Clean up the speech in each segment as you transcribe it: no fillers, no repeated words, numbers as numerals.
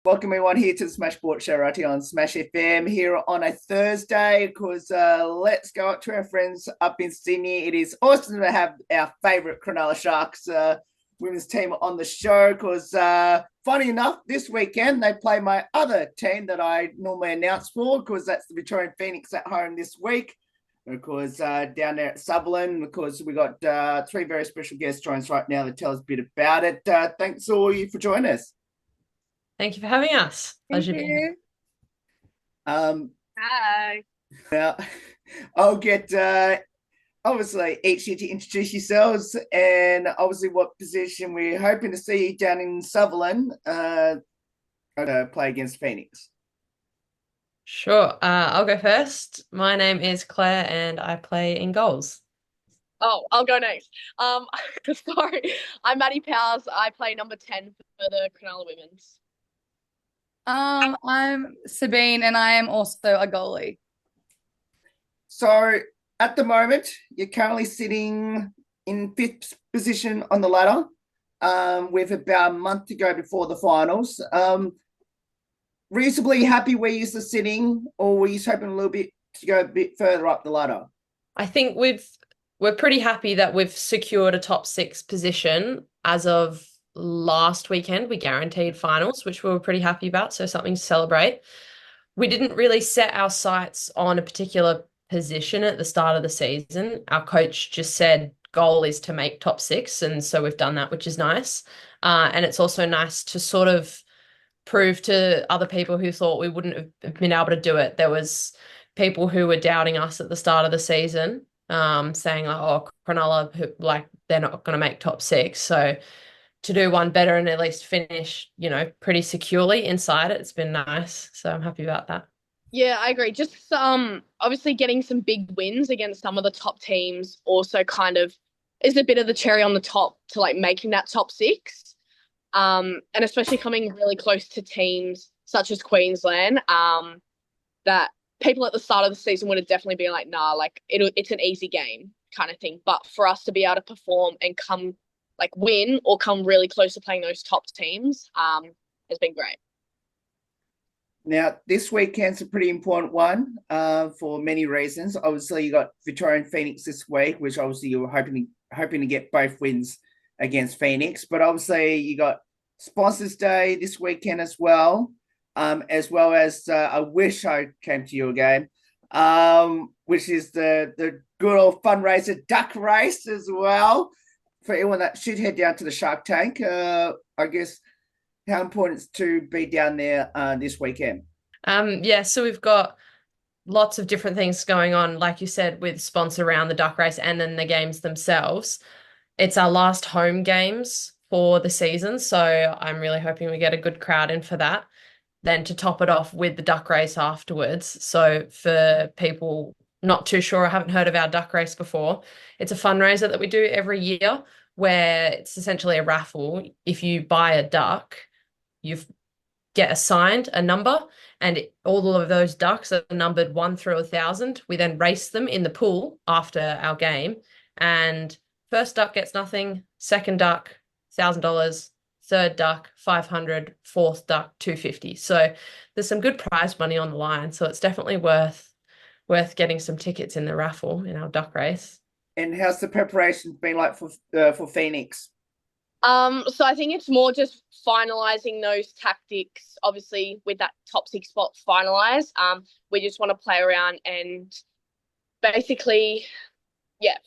Welcome everyone here to the Smash Sports Show right here on Smash FM here on a Thursday because let's go up to our friends up in Sydney. It is awesome to have our favourite Cronulla Sharks women's team on the show because funny enough, this weekend they play my other team that I normally announce for because that's the Victorian Phoenix at home this week. Because down there at Sutherland, because we got three very special guests joining us right now to tell us a bit about it. Thanks all you for joining us. Thank you for having us. Thank Pleasure being here. you. Um, Hi. now, I'll get obviously each year to introduce yourselves and obviously what position we're hoping to see you down in Sutherland play against Phoenix. Sure. I'll go first. My name is Claire and I play in goals. Oh, I'll go next. Sorry. I'm Maddie Powers. I play number 10 for the Cronulla Women's. I'm Sabine and I am also a goalie. So at the moment, you're currently sitting in fifth position on the ladder with about a month to go before the finals. Reasonably happy where you're sitting, or were you hoping a little bit to go a bit further up the ladder? I think we're pretty happy that we've secured a top six position as of last weekend. We guaranteed finals, which we were pretty happy about, so something to celebrate. We didn't really set our sights on a particular position at the start of the season. Our coach just said goal is to make top six, and so we've done that, which is nice. And it's also nice to sort of prove to other people who thought we wouldn't have been able to do it. There was people who were doubting us at the start of the season, saying like, "Oh, Cronulla, like they're not going to make top six." So to do one better and at least finish, pretty securely inside it, it's been nice. So I'm happy about that. Yeah, I agree. Just obviously getting some big wins against some of the top teams also kind of is a bit of the cherry on the top to like making that top six. And especially coming really close to teams such as Queensland, that people at the start of the season would have definitely been like, nah, like it's an easy game kind of thing. But for us to be able to perform and come like win or come really close to playing those top teams, has been great. Now, this weekend's a pretty important one for many reasons. Obviously, you got Victorian Phoenix this week, which obviously you were hoping to get both wins against Phoenix. But obviously, you got Sponsors Day this weekend as well as I wish I came to your game, which is the good old fundraiser duck race as well. For anyone that should head down to the Shark Tank, I guess how important it's to be down there this weekend. So we've got lots of different things going on, like you said, with sponsor around the duck race and then the games themselves. It's our last home games for the season, so I'm really hoping we get a good crowd in for that. Then to top it off with the duck race afterwards. So for people not too sure, I haven't heard of our duck race before, it's a fundraiser that we do every year where it's essentially a raffle. If you buy a duck, you get assigned a number, and all of those ducks are numbered 1 through 1,000. We then race them in the pool after our game, and first duck gets nothing, second duck, $1,000, third duck, 500, fourth duck, 250. So there's some good prize money on the line. So it's definitely worth getting some tickets in the raffle in our duck race. And how's the preparation been like for Phoenix? So I think it's more just finalizing those tactics, obviously with that top six spot finalized. We just want to play around and basically,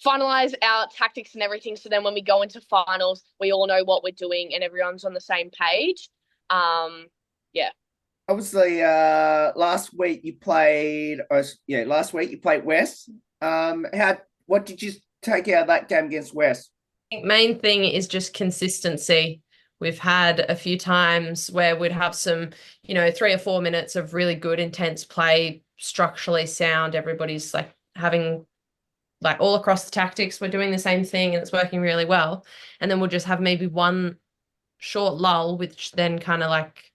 finalize our tactics and everything. So then when we go into finals, we all know what we're doing and everyone's on the same page. Obviously, last week you played West. What did you take out of that game against West? I think main thing is just consistency. We've had a few times where we'd have some, 3 or 4 minutes of really good, intense play, structurally sound. Everybody's like having like all across the tactics, we're doing the same thing and it's working really well. And then we'll just have maybe one short lull, which then kind of like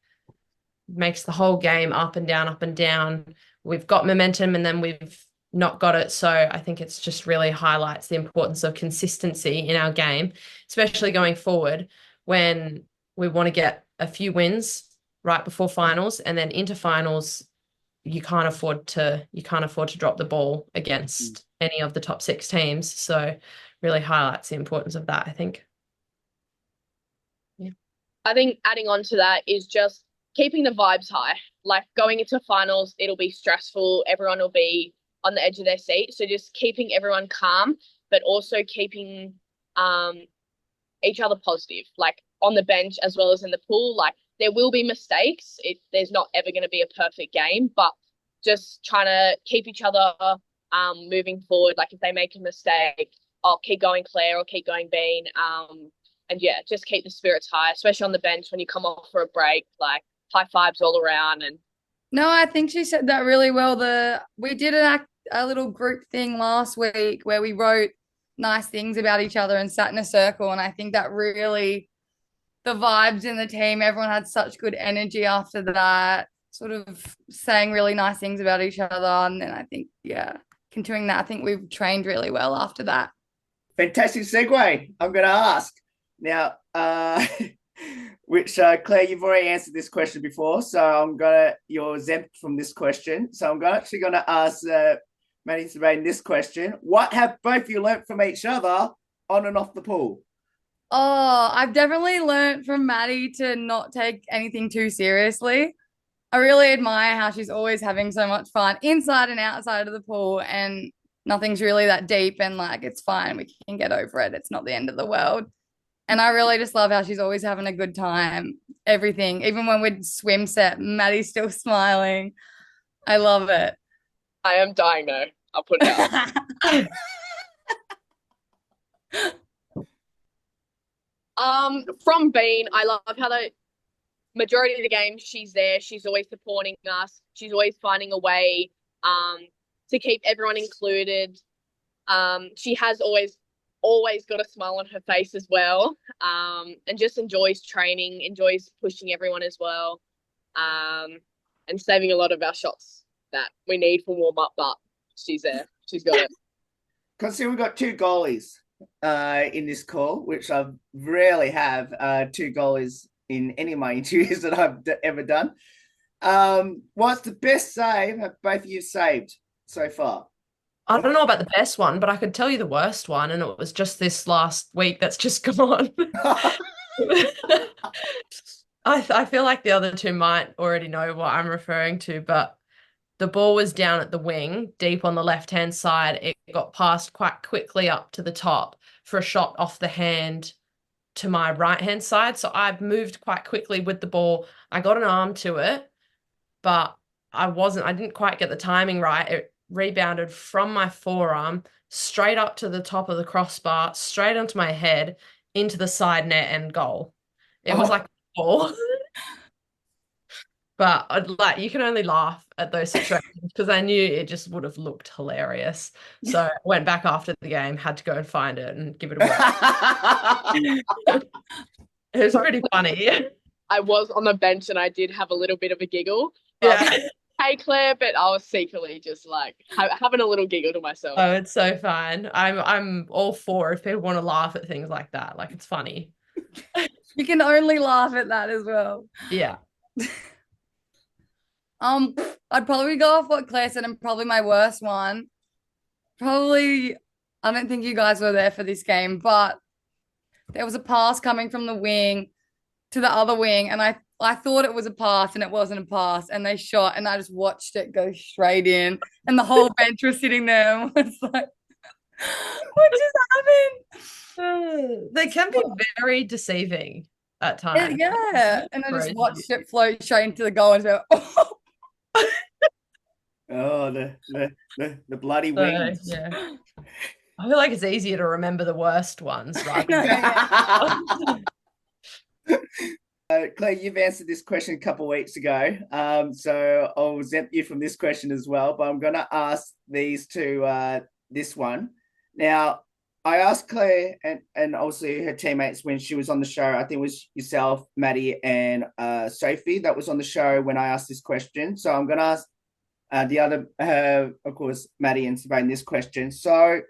makes the whole game up and down, up and down. We've got momentum and then we've not got it. So I think it's just really highlights the importance of consistency in our game, especially going forward when we want to get a few wins right before finals, and then into finals, you can't afford to drop the ball against any of the top 6 teams. So really highlights the importance of that, I think. Yeah. I think adding on to that is just keeping the vibes high. Like going into finals, it'll be stressful. Everyone will be on the edge of their seat. So just keeping everyone calm, but also keeping each other positive, like on the bench as well as in the pool. Like there will be mistakes. There's not ever going to be a perfect game, but just trying to keep each other moving forward. Like if they make a mistake, I'll keep going Claire or keep going Bean. And yeah, just keep the spirits high, especially on the bench when you come off for a break, like high fives all around. And No, I think she said that really well. We did a little group thing last week where we wrote nice things about each other and sat in a circle. And I think that really, the vibes in the team, everyone had such good energy after that, sort of saying really nice things about each other. And then I think, yeah, continuing that, I think we've trained really well after that. Fantastic segue. I'm going to ask now, which Claire, you've already answered this question before, so you're exempt from this question. So I'm actually going to ask Maddie Sabine this question: what have both of you learnt from each other on and off the pool? Oh, I've definitely learned from Maddie to not take anything too seriously. I really admire how she's always having so much fun inside and outside of the pool, and nothing's really that deep, and like it's fine. We can get over it. It's not the end of the world. And I really just love how she's always having a good time. Everything, even when we'd swim set, Maddie's still smiling. I love it. I am dying though. I'll put it out. From Bean, I love how the majority of the game she's there. She's always supporting us. She's always finding a way to keep everyone included. She has always got a smile on her face as well, and just enjoys training, enjoys pushing everyone as well, and saving a lot of our shots that we need for warm up. But she's there. She's got it. Consider we've got 2 goalies in this call, which I rarely have 2 goalies in any of my interviews that I've ever done. What's the best save have both of you saved so far? I don't know about the best one, but I could tell you the worst one, and it was just this last week that's just gone. I feel like the other 2 might already know what I'm referring to, but the ball was down at the wing, deep on the left-hand side. It got passed quite quickly up to the top for a shot off the hand to my right-hand side. So I moved quite quickly with the ball. I got an arm to it, but I didn't quite get the timing right. It rebounded from my forearm straight up to the top of the crossbar, straight onto my head, into the side net and goal. It was like a ball. But like you can only laugh at those situations because I knew it just would have looked hilarious. So I went back after the game, had to go and find it and give it a whirl. It was pretty funny. I was on the bench and I did have a little bit of a giggle. Yeah. Hey Claire, but I was secretly just like having a little giggle to myself. Oh, it's so fun. I'm all for if people want to laugh at things like that. Like it's funny. You can only laugh at that as well. Yeah. I'd probably go off what Claire said, and probably my worst one. Probably, I don't think you guys were there for this game, but there was a pass coming from the wing to the other wing, and I thought it was a pass, and it wasn't a pass, and they shot, and I just watched it go straight in, and the whole bench was sitting there and was like, what just happened? They can be very deceiving at times. Yeah, and I just watched it float straight into the goal and go, oh. Oh, the bloody wings. Yeah. I feel like it's easier to remember the worst ones, right? Claire, you've answered this question a couple of weeks ago, so I'll exempt you from this question as well, but I'm going to ask these 2 this one. Now, I asked Claire and also her teammates when she was on the show. I think it was yourself, Maddie, and Sophie that was on the show when I asked this question. So I'm going to ask the other, of course, Maddie and Sabine this question. So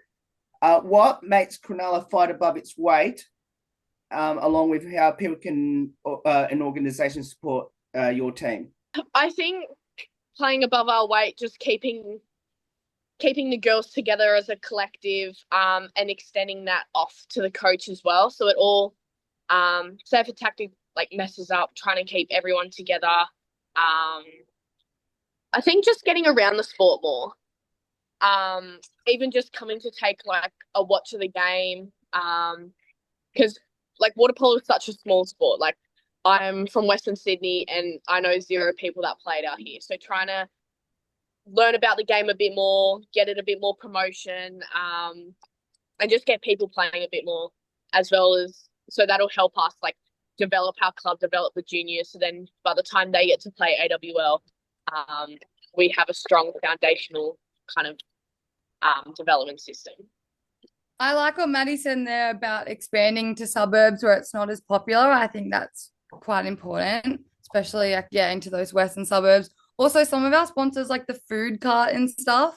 what makes Cronulla fight above its weight, along with how people can an organisation support your team? I think playing above our weight, just keeping the girls together as a collective, and extending that off to the coach as well. So it all, say if a tactic like messes up, trying to keep everyone together. I think just getting around the sport more. Even just coming to take like a watch of the game. Because like water polo is such a small sport. Like I'm from Western Sydney and I know 0 people that played out here. So trying to learn about the game a bit more, get it a bit more promotion, and just get people playing a bit more, as well as, so that'll help us like develop our club, develop the juniors. So then by the time they get to play AWL, we have a strong foundational kind of development system. I like what Maddie said in there about expanding to suburbs where it's not as popular. I think that's quite important, especially into those western suburbs. Also, some of our sponsors, like the food cart and stuff,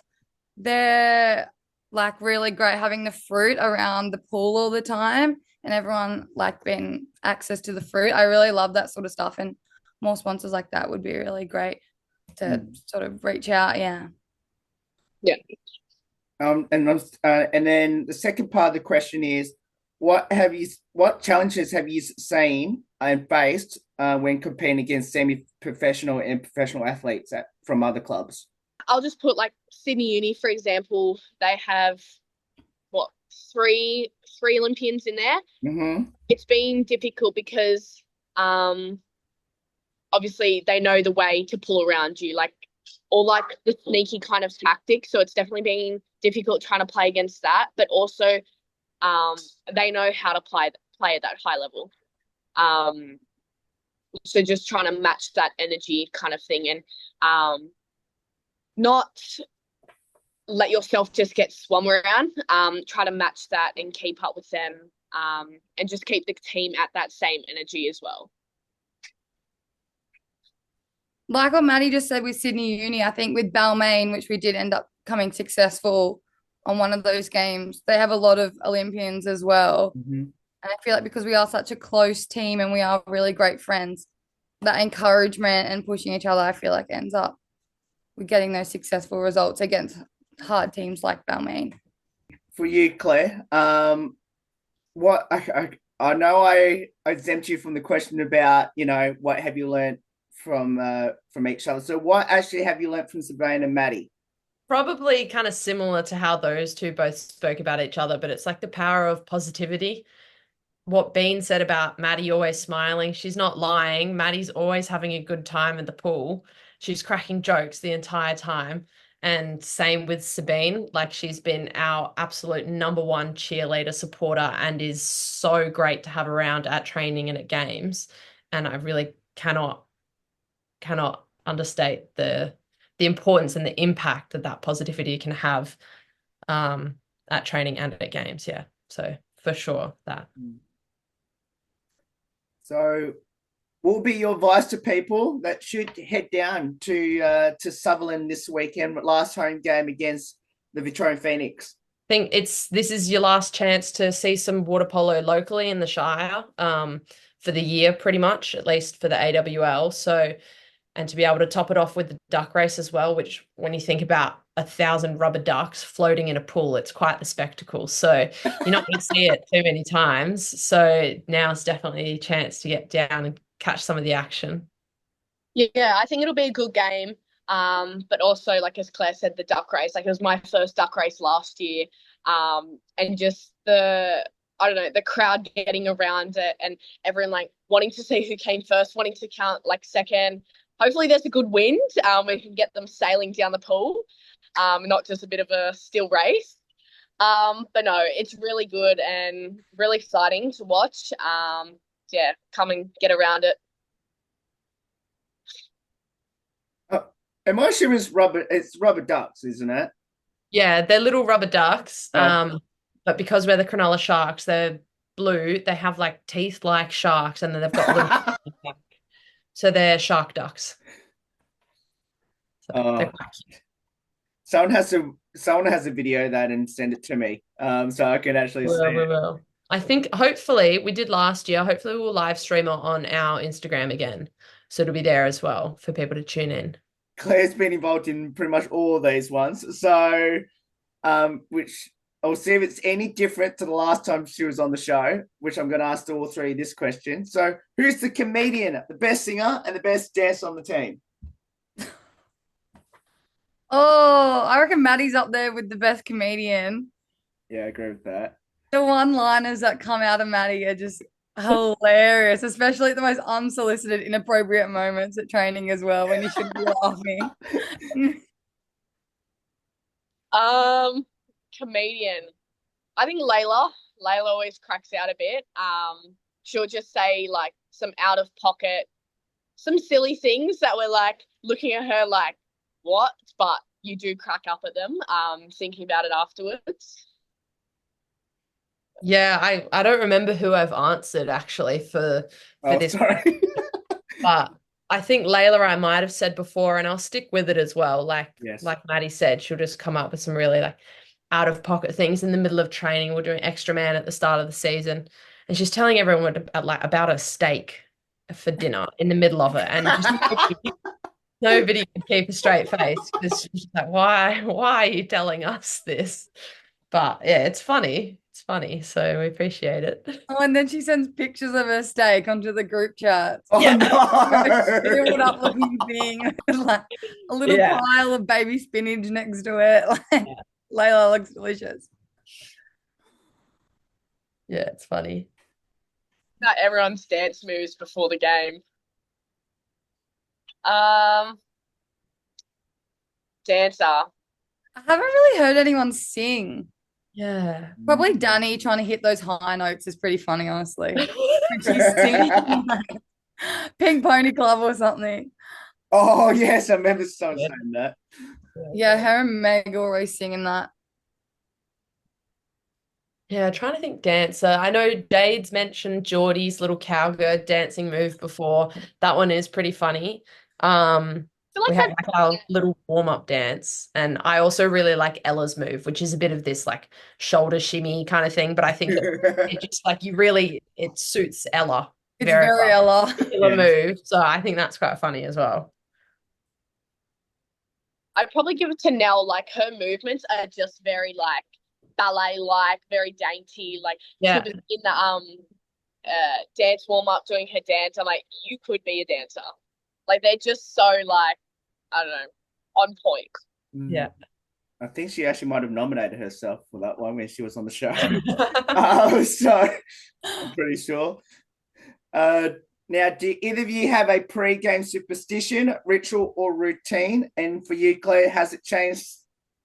they're like really great having the fruit around the pool all the time and everyone like being access to the fruit. I really love that sort of stuff, and more sponsors like that would be really great to sort of reach out. Yeah. And then the second part of the question is, what challenges have you seen and faced when competing against semi-professional and professional athletes from other clubs? I'll just put like Sydney Uni, for example. They have three Olympians in there. Mm-hmm. It's been difficult because obviously they know the way to pull around you, like, or like the sneaky kind of tactic. So it's definitely been difficult trying to play against that, but also they know how to play at that high level. So just trying to match that energy kind of thing, and not let yourself just get swum around. Try to match that and keep up with them, and just keep the team at that same energy as well. Like what Maddie just said with Sydney Uni, I think with Balmain, which we did end up coming successful on one of those games, they have a lot of Olympians as well. Mm-hmm. And I feel like because we are such a close team and we are really great friends, that encouragement and pushing each other, I feel like ends up with getting those successful results against hard teams like Balmain. For you, Claire, what I know I exempt you from the question about, what have you learned from each other. So what actually have you learned from Savannah and Maddie? Probably kind of similar to how those two both spoke about each other, but it's like the power of positivity. What Bean said about Maddie always smiling, she's not lying. Maddie's always having a good time at the pool. She's cracking jokes the entire time. And same with Sabine, like she's been our absolute #1 cheerleader supporter and is so great to have around at training and at games. And I really cannot understate the importance and the impact that positivity can have at training and at games. Yeah, so for sure that. So what will be your advice to people that should head down to Sutherland this weekend, last home game against the Victorian Phoenix? I think this is your last chance to see some water polo locally in the Shire for the year, pretty much, at least for the AWL. So, and to be able to top it off with the duck race as well, which when you think about 1,000 rubber ducks floating in a pool, it's quite the spectacle. So you're not going to see it too many times. So now's definitely a chance to get down and catch some of the action. Yeah, I think it'll be a good game. But also, like as Claire said, the duck race, like it was my first duck race last year. And just the crowd getting around it and everyone like wanting to see who came first, wanting to count like second. Hopefully there's a good wind. We can get them sailing down the pool, not just a bit of a still race. But no, it's really good and really exciting to watch. Yeah, come and get around it. Am I sure it's rubber ducks, isn't it? Yeah, they're little rubber ducks. But because we're the Cronulla Sharks, they're blue. They have like teeth like sharks, and then they've got little so they're shark ducks. So they're quite cute. Someone has a video of that and send it to me, so I can actually see it. We will. I think hopefully we did last year. Hopefully we'll live stream it on our Instagram again. So it'll be there as well for people to tune in. Claire's been involved in pretty much all of these ones. So, which I'll see if it's any different to the last time she was on the show, which I'm going to ask all three this question. So, who's the comedian, the best singer, and the best dancer on the team? Oh, I reckon Maddie's up there with the best comedian. Yeah, I agree with that. The one-liners that come out of Maddie are just hilarious, especially at the most unsolicited, inappropriate moments at training as well, when you should be laughing. Comedian. I think Layla. Layla always cracks out a bit. She'll just say like some out of pocket, some silly things that we're like looking at her like, what? But you do crack up at them, thinking about it afterwards. Yeah, I don't remember who I've answered actually for this, sorry. but I think Layla I might have said before, and I'll stick with it as well. Like Maddie said, she'll just come up with some really like out of pocket things in the middle of training. We're doing extra man at the start of the season, and she's telling everyone about a steak for dinner in the middle of it, and just nobody could keep a straight face because she's like, why are you telling us this? But yeah, it's funny. It's funny, so we appreciate it. Oh, and then she sends pictures of her steak onto the group chat. Oh, Yeah. no. Shriveled up looking thing with like a little pile of baby spinach next to it. Like, Layla looks delicious. Yeah, it's funny. That everyone's dance moves before the game. Dancer. I haven't really heard anyone sing. Yeah. Probably Danny trying to hit those high notes is pretty funny, honestly. When she's singing like Pink Pony Club or something. Oh, yes, I remember someone saying that. Yeah, her and Meg are always singing that. Yeah, trying to think dancer. I know Jade's mentioned Geordie's little cowgirl dancing move before. That one is pretty funny. We have like our little warm-up dance, and I also really like Ella's move, which is a bit of this like shoulder shimmy kind of thing, but I think it just like it suits Ella. It's very Ella. Move, so I think that's quite funny as well. I'd probably give it to Nell. Like her movements are just very like ballet-like, very dainty. Like she was in the dance warm-up doing her dance. I'm like, you could be a dancer. Like they're just so like, I don't know, on point. Yeah. I think she actually might have nominated herself for that one when she was on the show. So I'm pretty sure. Now, do either of you have a pre-game superstition, ritual, or routine? And for you, Claire, has it changed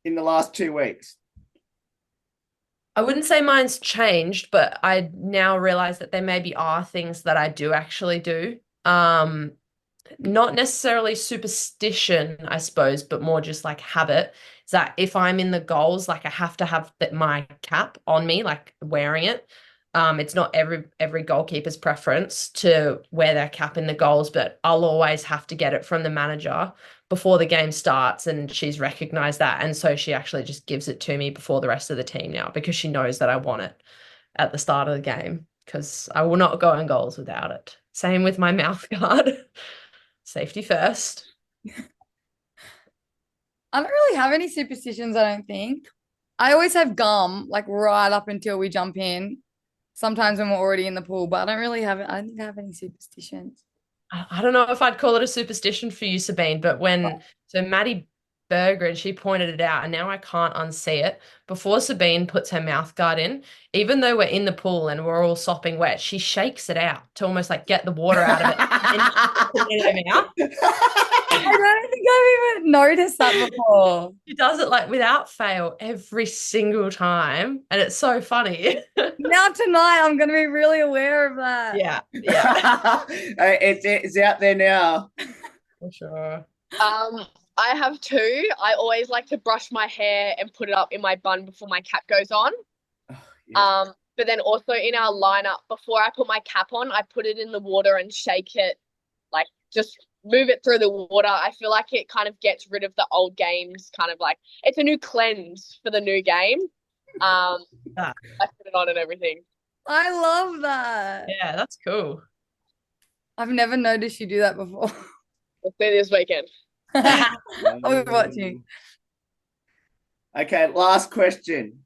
in the last 2 weeks? I wouldn't say mine's changed, but I now realize that there maybe are things that I do actually do. Not necessarily superstition, I suppose, but more just like habit. Is that if I'm in the goals, like I have to have my cap on me, like wearing it. It's not every goalkeeper's preference to wear their cap in the goals, but I'll always have to get it from the manager before the game starts, and she's recognized that. And so she actually just gives it to me before the rest of the team now because she knows that I want it at the start of the game because I will not go in goals without it. Same with my mouth guard. Safety first. I don't really have any superstitions, I don't think. I always have gum, like right up until we jump in. Sometimes when we're already in the pool, but I don't think I have any superstitions. I don't know if I'd call it a superstition for you, Sabine, but so Maddie Berggren, she pointed it out, and now I can't unsee it. Before Sabine puts her mouth guard in, even though we're in the pool and we're all sopping wet, she shakes it out to almost like get the water out of it. I don't think I've even noticed that before. She does it like without fail every single time, and it's so funny. Now tonight, I'm going to be really aware of that. Yeah. It's out there now. For sure. I have two. I always like to brush my hair and put it up in my bun before my cap goes on. But then also in our lineup, before I put my cap on, I put it in the water and shake it, like just move it through the water. I feel like it kind of gets rid of the old games, kind of like it's a new cleanse for the new game. I put it on and everything. I love that. Yeah, that's cool. I've never noticed you do that before. We'll see this weekend. I'll be watching. Okay, last question.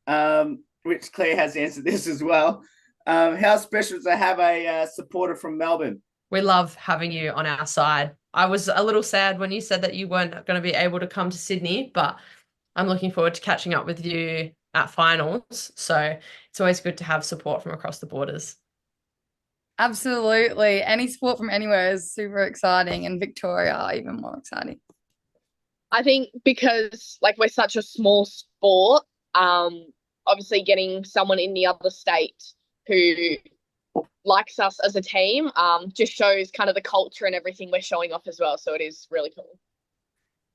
Which Claire has answered this as well. How special is to have a supporter from Melbourne? We love having you on our side. I was a little sad when you said that you weren't going to be able to come to Sydney, but I'm looking forward to catching up with you at finals. So it's always good to have support from across the borders. Absolutely. Any sport from anywhere is super exciting, and Victoria even more exciting. I think because like we're such a small sport, obviously getting someone in the other state who likes us as a team, just shows kind of the culture and everything we're showing off as well. So it is really cool.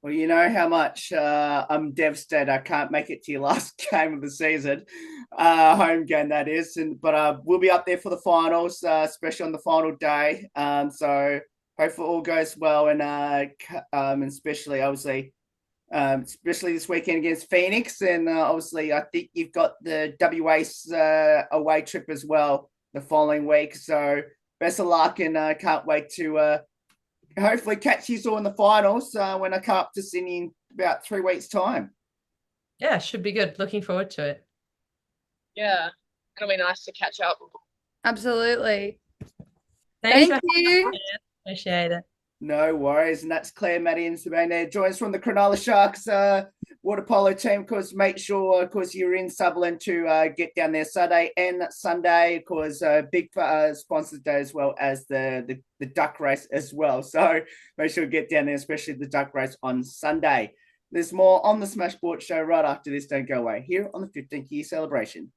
Well, you know how much I'm devastated I can't make it to your last game of the season, home game that is. But we'll be up there for the finals, especially on the final day. So hopefully all goes well, and especially obviously, especially this weekend against Phoenix, and obviously I think you've got the WA's away trip as well the following week. So best of luck, and can't wait to. Hopefully catch you all in the finals when I come up to Sydney in about 3 weeks' time. Yeah, should be good. Looking forward to it. Yeah, it'll be nice to catch up. Absolutely. Thanks Thank you. Appreciate it. No worries. And that's Claire, Maddie, and Sabine there. Join us from the Cronulla Sharks water polo team. Of course, make sure, of course, you're in Sutherland to get down there Saturday and Sunday. Of course, big sponsors day as well as the duck race as well. So make sure you get down there, especially the duck race on Sunday. There's more on the Smash Sport show right after this. Don't go away here on the 15th year celebration.